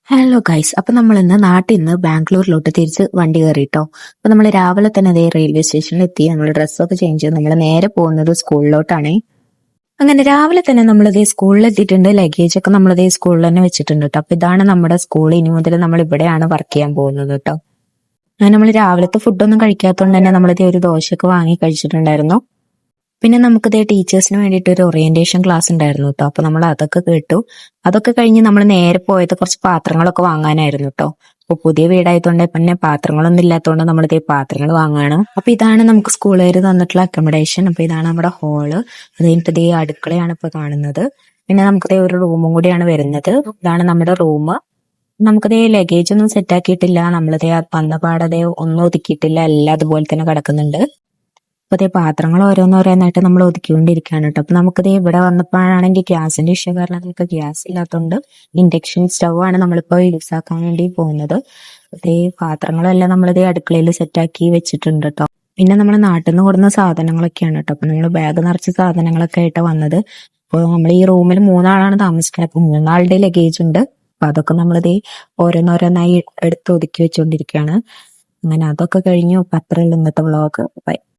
Hello guys, അപ്പൊ നമ്മൾ ഇന്ന് നാട്ടിൽ നിന്ന് ബാംഗ്ലൂരിലോട്ട് തിരിച്ച് വണ്ടി കയറിട്ടോ. അപ്പൊ നമ്മൾ രാവിലെ തന്നെ അതേ റെയിൽവേ സ്റ്റേഷനിൽ എത്തി. നമ്മൾ ഡ്രസ്സൊക്കെ ചേഞ്ച് ചെയ്ത് നമ്മൾ നേരെ പോകുന്നത് സ്കൂളിലോട്ടാണ്. അങ്ങനെ രാവിലെ തന്നെ നമ്മളിതേ സ്കൂളിൽ എത്തിയിട്ടുണ്ട്. ലഗേജ് ഒക്കെ നമ്മളിതേ സ്കൂളിൽ തന്നെ വെച്ചിട്ടുണ്ട് കേട്ടോ. അപ്പൊ ഇതാണ് നമ്മുടെ സ്കൂൾ. ഇനി മുതൽ നമ്മൾ ഇവിടെയാണ് വർക്ക് ചെയ്യാൻ പോകുന്നത് കേട്ടോ. അങ്ങനെ നമ്മൾ രാവിലത്തെ ഫുഡൊന്നും കഴിക്കാത്തതുകൊണ്ട് തന്നെ നമ്മളിതേ ഒരു ദോശയൊക്കെ വാങ്ങി കഴിച്ചിട്ടുണ്ടായിരുന്നു. പിന്നെ നമുക്കിതേ ടീച്ചേഴ്സിന് വേണ്ടിയിട്ട് ഒരു ഓറിയന്റേഷൻ ക്ലാസ് ഉണ്ടായിരുന്നു കേട്ടോ. അപ്പൊ നമ്മൾ അതൊക്കെ കേട്ടു. അതൊക്കെ കഴിഞ്ഞ് നമ്മൾ നേരെ പോയത് കുറച്ച് പാത്രങ്ങളൊക്കെ വാങ്ങാനായിരുന്നു കേട്ടോ. അപ്പൊ പുതിയ വീടായതുകൊണ്ട് പിന്നെ പാത്രങ്ങളൊന്നും ഇല്ലാത്തതുകൊണ്ട് നമ്മളിതേ പാത്രങ്ങൾ വാങ്ങുകയാണ്. അപ്പൊ ഇതാണ് നമുക്ക് സ്കൂളുകാർ തന്നിട്ടുള്ള അക്കോമഡേഷൻ. അപ്പൊ ഇതാണ് നമ്മുടെ ഹോള്. അത് കഴിഞ്ഞിട്ട് ഇതേ അടുക്കളയാണ് ഇപ്പൊ കാണുന്നത്. പിന്നെ നമുക്കിതേ ഒരു റൂമും കൂടിയാണ് വരുന്നത്. ഇതാണ് നമ്മുടെ റൂം. നമുക്കതേ ലഗേജ് ഒന്നും സെറ്റ് ആക്കിയിട്ടില്ല. നമ്മളിതേ വന്ന പാടതേ ഒന്നും ഒതുക്കിയിട്ടില്ല. എല്ലാം അതുപോലെ തന്നെ കിടക്കുന്നുണ്ട്. അപ്പൊ അതേ പാത്രങ്ങൾ ഓരോന്നോരോന്നായിട്ട് നമ്മൾ ഒതുക്കിക്കൊണ്ടിരിക്കുകയാണ് കേട്ടോ. അപ്പൊ നമുക്കിത് ഇവിടെ വന്നപ്പോഴാണെങ്കിൽ ഗ്യാസിന്റെ ഇഷ്യൂ കാരണം നമുക്ക് ഗ്യാസ് ഇല്ലാത്തതുകൊണ്ട് ഇൻഡക്ഷൻ സ്റ്റവ് ആണ് നമ്മളിപ്പോ യൂസ് ആക്കാൻ വേണ്ടി പോകുന്നത്. അതേ പാത്രങ്ങളെല്ലാം നമ്മളിതേ അടുക്കളയിൽ സെറ്റാക്കി വെച്ചിട്ടുണ്ട് കേട്ടോ. പിന്നെ നമ്മുടെ നാട്ടിൽ നിന്ന് കൊടുക്കുന്ന സാധനങ്ങളൊക്കെയാണ് കേട്ടോ. അപ്പൊ നമ്മൾ ബാഗ് നിറച്ച സാധനങ്ങളൊക്കെ ആയിട്ട് വന്നത്. അപ്പോൾ നമ്മൾ ഈ റൂമിൽ 3 ആളാണ് താമസിക്കുന്നത്. അപ്പൊ 3 ആളുടെ ലഗേജ് ഉണ്ട്. അപ്പൊ അതൊക്കെ നമ്മളിതേ ഓരോന്നോരോന്നായി എടുത്ത് ഒതുക്കി വെച്ചുകൊണ്ടിരിക്കുകയാണ്. അങ്ങനെ അതൊക്കെ കഴിഞ്ഞു. അപ്പൊ അത്രയുള്ള ഇന്നത്തെ വ്ളോഗ്. ബൈ.